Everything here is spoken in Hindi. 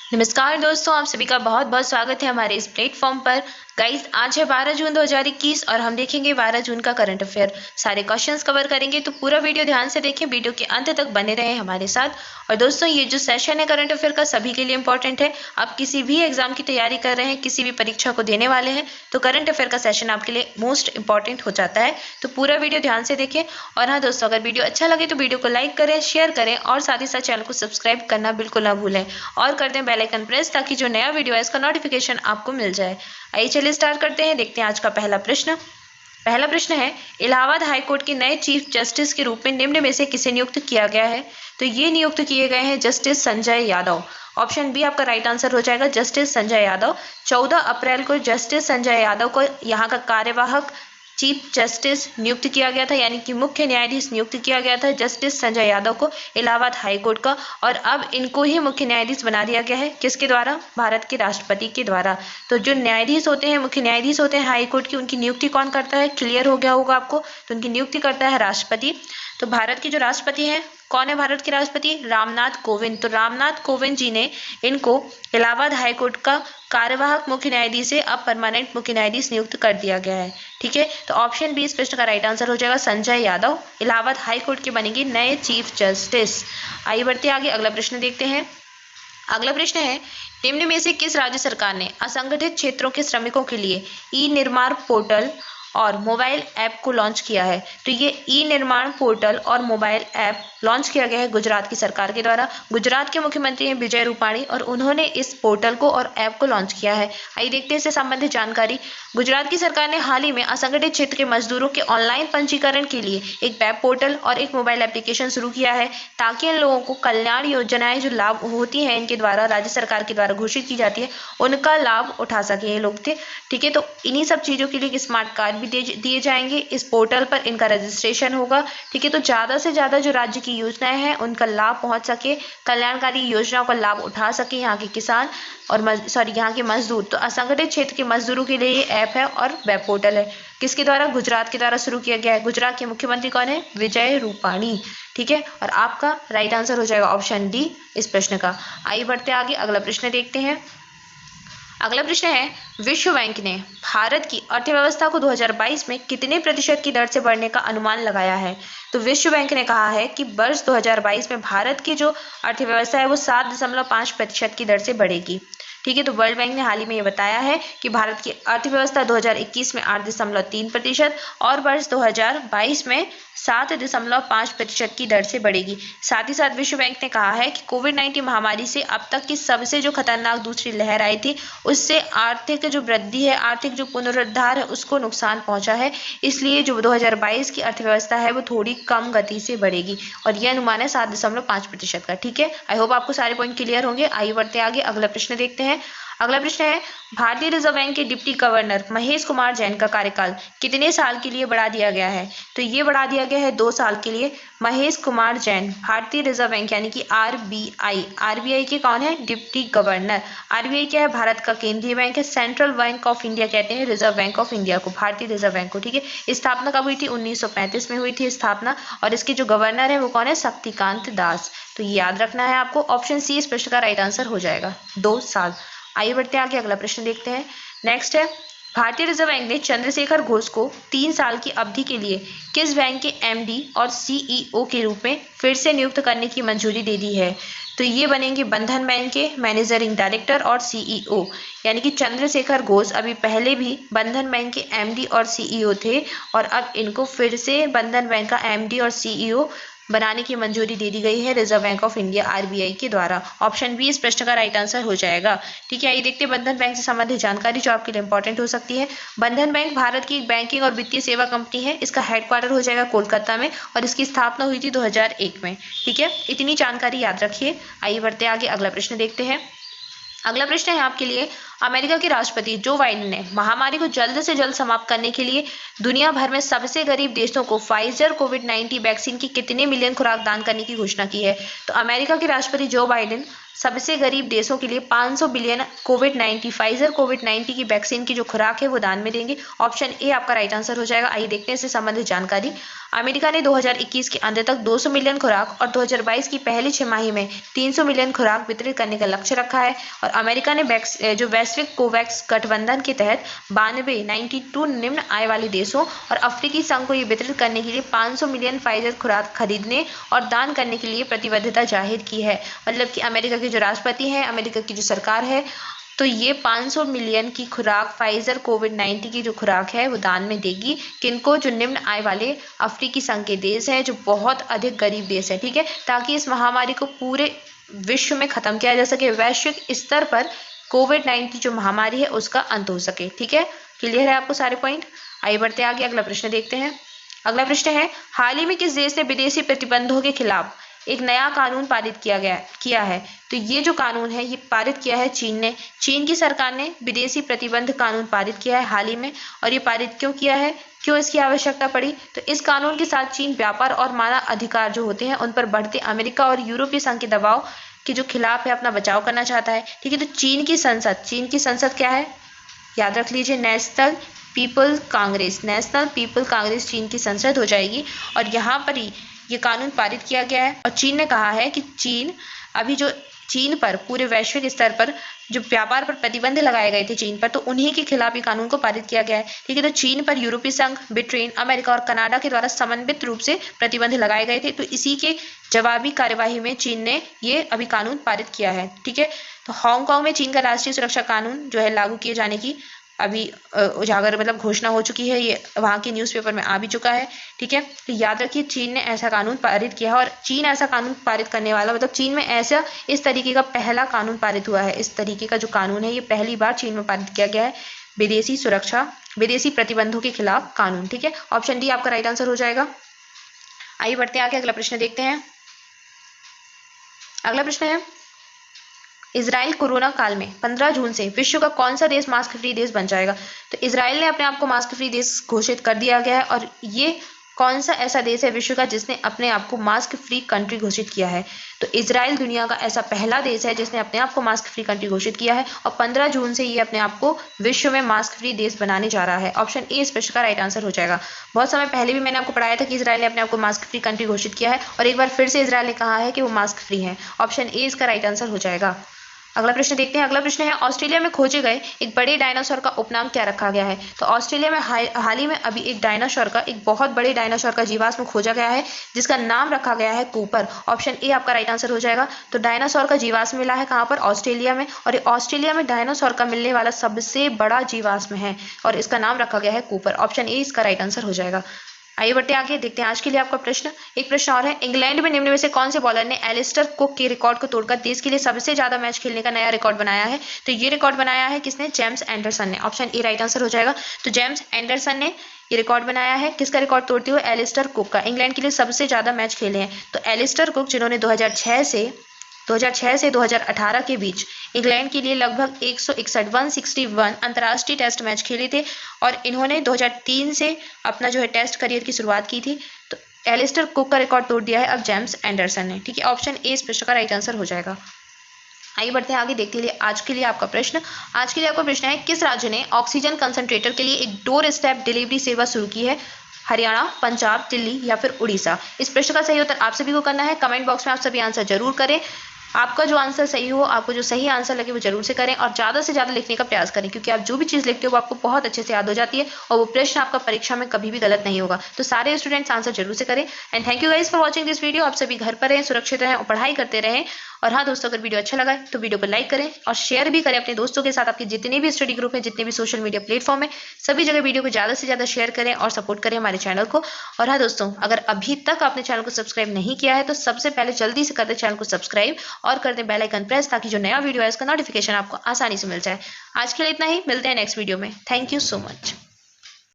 नमस्कार दोस्तों, आप सभी का बहुत बहुत स्वागत है हमारे इस प्लेटफॉर्म पर। गाइस, आज है 12 जून 2021 और हम देखेंगे 12 जून का करंट अफेयर। सारे क्वेश्चंस कवर करेंगे, तो पूरा वीडियो ध्यान से देखें, वीडियो के अंत तक बने रहें हमारे साथ। और दोस्तों, ये जो सेशन है करंट अफेयर का सभी के लिए इंपॉर्टेंट है। आप किसी भी एग्जाम की तैयारी कर रहे हैं, किसी भी परीक्षा को देने वाले हैं, तो करंट अफेयर का सेशन आपके लिए मोस्ट इंपॉर्टेंट हो जाता है। तो पूरा वीडियो ध्यान से देखें। और हाँ दोस्तों, अगर वीडियो अच्छा लगे तो वीडियो को लाइक करें, शेयर करें और साथ ही साथ चैनल को सब्सक्राइब करना बिल्कुल ना भूलें और कर दें बेल आइकन प्रेस, ताकि जो नया वीडियो है इसका नोटिफिकेशन आपको मिल जाए। आइए चलिए स्टार्ट करते हैं। देखते हैं आज का पहला प्रश्न है, इलाहाबाद हाईकोर्ट के नए चीफ जस्टिस के रूप में निम्न में से किसे नियुक्त किया गया है? तो ये नियुक्त किए गए हैं justice Sanjay Yadav. Option B आपका राइट आंसर हो जाएगा, जस्टिस संजय यादव। 14 अप्रैल को जस्टिस संजय यादव को यहाँ का कार्यवाहक चीफ जस्टिस नियुक्त किया गया था, यानी कि मुख्य न्यायाधीश नियुक्त किया गया था जस्टिस संजय यादव को इलाहाबाद हाईकोर्ट का। और अब इनको ही मुख्य न्यायाधीश बना दिया गया है, किसके द्वारा? भारत के राष्ट्रपति के द्वारा। तो जो न्यायाधीश होते हैं, मुख्य न्यायाधीश होते हैं हाईकोर्ट की, उनकी नियुक्ति कौन करता है? क्लियर हो गया होगा आपको। तो उनकी नियुक्ति करता है राष्ट्रपति। तो भारत के जो राष्ट्रपति हैं, कौन है भारत के राष्ट्रपति? रामनाथ कोविंद। तो रामनाथ कोविंद जी ने इनको इलाहाबाद हाईकोर्ट का कार्यवाहक मुख्य न्यायाधीश से अब परमानेंट मुख्य न्यायाधीश नियुक्त कर दिया गया है। ठीक है, तो ऑप्शन बी इस प्रश्न का राइट आंसर हो जाएगा, संजय यादव इलाहाबाद हाईकोर्ट के बनेंगे नए चीफ जस्टिस। आइए बढ़ते आगे, अगला प्रश्न देखते हैं। अगला प्रश्न है, निम्न में से किस राज्य सरकार ने असंगठित क्षेत्रों के श्रमिकों के लिए ई निर्माण पोर्टल और मोबाइल ऐप को लॉन्च किया है? तो ये ई निर्माण पोर्टल और मोबाइल ऐप लॉन्च किया गया है गुजरात की सरकार के द्वारा। गुजरात के मुख्यमंत्री हैं विजय रूपाणी और उन्होंने इस पोर्टल को और ऐप को लॉन्च किया है। आइए देखते हैं इससे संबंधित जानकारी। गुजरात की सरकार ने हाल ही में असंगठित क्षेत्र के मजदूरों के ऑनलाइन पंजीकरण के लिए एक वेब पोर्टल और एक मोबाइल एप्लीकेशन शुरू किया है, ताकि इन लोगों को कल्याण योजनाएं जो लाभ होती हैं इनके द्वारा, राज्य सरकार के द्वारा घोषित की जाती है, उनका लाभ उठा सके ये लोग थे। ठीक है, तो इन्हीं सब चीज़ों के लिए एक स्मार्ट कार्ड भी दिए जाएंगे। इस पोर्टल पर इनका रजिस्ट्रेशन होगा। ठीक है, तो ज़्यादा से ज़्यादा जो राज्य की योजनाएं हैं उनका लाभ पहुंच सके, कल्याणकारी योजनाओं का लाभ उठा सके यहाँ के किसान और यहाँ के मजदूर। तो असंगठित क्षेत्र के मजदूरों के लिए ये ऐप है और वेब पोर्टल है। किसके द्वारा? गुजरात के द्वारा शुरू किया गया है। गुजरात के मुख्यमंत्री कौन है? विजय रूपाणी। ठीक है, और आपका राइट आंसर हो जाएगा ऑप्शन डी इस प्रश्न का। आइए बढ़ते आगे, अगला प्रश्न देखते हैं। अगला प्रश्न है, विश्व बैंक ने भारत की अर्थव्यवस्था को 2022 में कितने प्रतिशत की दर से बढ़ने का अनुमान लगाया है? तो विश्व बैंक ने कहा है कि वर्ष 2022 में भारत की जो अर्थव्यवस्था है वो 7.5% की दर से बढ़ेगी। ठीक है, तो वर्ल्ड बैंक ने हाल ही में ये बताया है कि भारत की अर्थव्यवस्था 2021 में 8.3% और वर्ष 2022 में 7.5% की दर से बढ़ेगी। साथ ही साथ विश्व बैंक ने कहा है कि कोविड-19 महामारी से अब तक की सबसे जो खतरनाक दूसरी लहर आई थी, उससे आर्थिक जो वृद्धि है, आर्थिक जो पुनरुद्धार है, उसको नुकसान पहुंचा है। इसलिए जो 2022 की अर्थव्यवस्था है वो थोड़ी कम गति से बढ़ेगी और यह अनुमान है 7.5% का। ठीक है, आई होप आपको सारे पॉइंट क्लियर होंगे। आइए बढ़ते आगे, अगला प्रश्न देखते हैं। अगला प्रश्न है, भारतीय रिजर्व बैंक के डिप्टी गवर्नर महेश कुमार जैन का कार्यकाल कितने साल के लिए बढ़ा दिया गया है? तो ये बढ़ा दिया गया है 2 साल के लिए। महेश कुमार जैन भारतीय रिजर्व बैंक यानी कि आरबीआई के कौन है? Deputy governor. आरबीआई क्या है? भारत का केंद्रीय बैंक है, सेंट्रल बैंक ऑफ इंडिया कहते हैं रिजर्व बैंक ऑफ इंडिया को, भारतीय रिजर्व बैंक को। ठीक है, स्थापना कब हुई थी? 1935 में हुई थी स्थापना। और इसके जो गवर्नर है वो कौन है? शक्तिकांत दास। तो ये याद रखना है आपको। ऑप्शन सी इस प्रश्न का राइट आंसर हो जाएगा, 2 साल। आइए बढ़ते हैं आगे, अगला प्रश्न देखते हैं। नेक्स्ट है, भारतीय रिजर्व बैंक ने चंद्रशेखर घोष को 3 साल की अवधि के लिए किस बैंक के एमडी और सीईओ के रूप में फिर से नियुक्त करने की मंजूरी दे दी है? तो ये बनेंगे बंधन बैंक के मैनेजरिंग डायरेक्टर और सीईओ, यानी कि चंद्रशेखर घोष अभी पहले भी बंधन बैंक के एमडी और सीईओ थे और अब इनको फिर से बंधन बैंक का एमडी और सीईओ बनाने की मंजूरी दे दी गई है reserve bank of India RBI के द्वारा। ऑप्शन बी इस प्रश्न का राइट आंसर हो जाएगा। ठीक है, आइए देखते हैं बंधन बैंक से संबंधित जानकारी जो आपके लिए इंपॉर्टेंट हो सकती है। बंधन बैंक भारत की एक बैंकिंग और वित्तीय सेवा कंपनी है। इसका हेडक्वार्टर हो जाएगा कोलकाता में और इसकी स्थापना हुई थी 2001 में। ठीक है, इतनी जानकारी याद रखिए। आइए बढ़ते आगे, अगला प्रश्न देखते हैं। अगला प्रश्न है आपके लिए, अमेरिका के राष्ट्रपति जो बाइडेन ने महामारी को जल्द से जल्द समाप्त करने के लिए दुनिया भर में सबसे गरीब देशों को फाइजर कोविड-19 वैक्सीन की कितने मिलियन खुराक दान करने की घोषणा की है? तो अमेरिका के राष्ट्रपति जो बाइडेन सबसे गरीब देशों के लिए 500 बिलियन कोविड-19 फाइजर कोविड-19 की वैक्सीन की जो खुराक है वो दान में देंगे। ऑप्शन ए आपका राइट आंसर हो जाएगा। आइए देखते हैं इससे संबंधित जानकारी। अमेरिका ने 2021 के अंत तक 200 मिलियन खुराक और 2022 की पहली छमाही में 300 मिलियन खुराक वितरित करने का लक्ष्य रखा है। और अमेरिका ने जो वैश्विक कोवैक्स गठबंधन के तहत 92 निम्न आय वाले देशों और अफ्रीकी संघ को ये वितरित करने के लिए 500 मिलियन फाइजर खुराक खरीदने और दान करने के लिए प्रतिबद्धता जाहिर की है। मतलब कि अमेरिका के जो राष्ट्रपति हैं, अमेरिका की जो सरकार है, तो ये 500 मिलियन की खुराक फाइजर कोविड-19 की जो खुराक है वो दान में देगी। किनको? जो निम्न आय वाले अफ्रीकी संघ के देश हैं, जो बहुत अधिक गरीब देश है, ठीक है, ताकि इस महामारी को पूरे विश्व में खत्म किया जा सके। वैश्विक स्तर पर कोविड-19 जो महामारी है उसका अंत हो सके। ठीक है, क्लियर है आपको सारे पॉइंट? आइए बढ़ते आगे, अगला प्रश्न देखते हैं। अगला प्रश्न है, हाल ही में किस देश ने विदेशी प्रतिबंधों के खिलाफ एक नया कानून पारित किया है? तो ये जो कानून है ये पारित किया है चीन ने। चीन की सरकार ने विदेशी प्रतिबंध कानून पारित किया है हाल ही में। और ये पारित क्यों किया है, क्यों इसकी आवश्यकता पड़ी? तो इस कानून के साथ चीन व्यापार और मानव अधिकार जो होते हैं उन पर बढ़ते अमेरिका और यूरोपीय संघ के दबाव के जो खिलाफ है अपना बचाव करना चाहता है। ठीक है, तो चीन की संसद क्या है? याद रख लीजिए, नेशनल पीपल कांग्रेस चीन की संसद हो जाएगी। और यहाँ पर ही ये कानून पारित किया गया है। और चीन ने कहा है कि चीन पर पूरे वैश्विक स्तर पर जो व्यापार पर प्रतिबंध लगाए गए थे चीन पर, तो उन्हीं के खिलाफ ये कानून को पारित किया गया है। ठीक है, तो चीन पर यूरोपीय संघ, ब्रिटेन, अमेरिका और कनाडा के द्वारा समन्वित रूप से प्रतिबंध लगाए गए थे। तो इसी के जवाबी कार्यवाही में चीन ने ये अभी कानून पारित किया है। ठीक है, तो हांगकांग में चीन का राष्ट्रीय सुरक्षा कानून जो है लागू किए जाने की अभी उजागर मतलब घोषणा हो चुकी है। ये वहाँ के न्यूज़पेपर में आ भी चुका है। ठीक है, तो याद रखिए चीन ने ऐसा कानून पारित किया है। और चीन ऐसा कानून पारित करने वाला, मतलब चीन में ऐसा इस तरीके का पहला कानून पारित हुआ है। इस तरीके का जो कानून है ये पहली बार चीन में पारित किया गया है, विदेशी प्रतिबंधों के खिलाफ कानून। ठीक है, ऑप्शन डी आपका राइट आंसर हो जाएगा। आइए बढ़ते आगे, अगला प्रश्न देखते हैं। अगला प्रश्न है, इजराइल कोरोना काल में 15 जून से विश्व का कौन सा देश मास्क फ्री देश बन जाएगा? तो इजराइल ने अपने आप को मास्क फ्री देश घोषित कर दिया गया है। और ये कौन सा ऐसा देश है विश्व का जिसने अपने आप को मास्क फ्री कंट्री घोषित किया है? तो इजराइल दुनिया का ऐसा पहला देश है जिसने अपने आप को मास्क फ्री कंट्री घोषित किया है। और 15 जून से ये अपने आप को विश्व में मास्क फ्री देश बनाने जा रहा है। ऑप्शन ए इस प्रश्न का राइट आंसर हो जाएगा। बहुत समय पहले भी मैंने आपको पढ़ाया था कि इजराइल ने अपने आप को मास्क फ्री कंट्री घोषित किया है, और एक बार फिर से इजराइल ने कहा है कि वो मास्क फ्री है। ऑप्शन ए इसका राइट आंसर हो जाएगा। अगला प्रश्न देखते हैं। अगला प्रश्न है, ऑस्ट्रेलिया में खोजे गए एक बड़े डायनासोर का उपनाम क्या रखा गया है? तो ऑस्ट्रेलिया में हाल ही में अभी एक बहुत बड़े डायनासोर का जीवाश्म खोजा गया है जिसका नाम रखा गया है कूपर। ऑप्शन ए आपका राइट आंसर हो जाएगा। तो डायनासोर का जीवाश्म मिला है कहाँ पर? ऑस्ट्रेलिया में। और ये ऑस्ट्रेलिया में डायनासोर का मिलने वाला सबसे बड़ा जीवाश्म है और इसका नाम रखा गया है कूपर। ऑप्शन ए इसका राइट आंसर हो जाएगा। आइए बढ़ते आगे, देखते हैं आज के लिए आपका प्रश्न। एक प्रश्न और है, इंग्लैंड में निम्न में से कौन से बॉलर ने एलिस्टर कुक के रिकॉर्ड को तोड़कर देश के लिए सबसे ज्यादा मैच खेलने का नया रिकॉर्ड बनाया है? तो ये रिकॉर्ड बनाया है किसने? जेम्स एंडरसन ने। ऑप्शन ए राइट आंसर हो जाएगा। तो जेम्स एंडरसन ने ये रिकॉर्ड बनाया है। किसका रिकॉर्ड तोड़ते हुए? एलिस्टर कुक का। इंग्लैंड के लिए सबसे ज्यादा मैच खेले हैं तो एलिस्टर कुक, जिन्होंने 2006 से 2018 के बीच इंग्लैंड के लिए लगभग 161 अंतर्राष्ट्रीय टेस्ट मैच खेले थे। और इन्होंने 2003 से अपना जो है टेस्ट करियर की शुरुआत की थी। तो एलिस्टर कुक का रिकॉर्ड तोड़ दिया है अब जेम्स एंडरसन ने। ठीक है, ऑप्शन ए इस प्रश्न का राइट आंसर हो जाएगा। आइए बढ़ते हैं आगे, देखते हैं आज के लिए आपका प्रश्न। आज के लिए आपका प्रश्न है, किस राज्य ने ऑक्सीजन कंसंट्रेटर के लिए एक डोर स्टेप डिलीवरी सेवा शुरू की है? हरियाणा, पंजाब, दिल्ली या फिर उड़ीसा? इस प्रश्न का सही उत्तर आप सभी को करना है। कमेंट बॉक्स में आप सभी आंसर जरूर करें। आपका जो आंसर सही हो, आपको जो सही आंसर लगे वो जरूर से करें और ज़्यादा से ज़्यादा लिखने का प्रयास करें, क्योंकि आप जो भी चीज़ लिखते हो वो आपको बहुत अच्छे से याद हो जाती है और वो प्रश्न आपका परीक्षा में कभी भी गलत नहीं होगा। तो सारे स्टूडेंट्स आंसर जरूर से करें। And thank you guys for watching this video. आप सभी घर पर रहें, सुरक्षित रहें और पढ़ाई करते रहें। और हाँ दोस्तों, अगर वीडियो अच्छा लगा है तो वीडियो को लाइक करें और शेयर भी करें अपने दोस्तों के साथ। आपके जितने भी स्टडी ग्रुप हैं, जितने भी सोशल मीडिया प्लेटफॉर्म है, सभी जगह वीडियो को ज़्यादा से ज़्यादा शेयर करें और सपोर्ट करें हमारे चैनल को। और हाँ दोस्तों, अगर अभी तक आपने चैनल को सब्सक्राइब नहीं किया है तो सबसे पहले जल्दी से कर दें चैनल को सब्सक्राइब और कर दें बेल आइकन प्रेस, ताकि जो नया वीडियो है उसका नोटिफिकेशन आपको आसानी से मिल जाए। आज के लिए इतना ही, मिलते हैं नेक्स्ट वीडियो में। Thank you so much.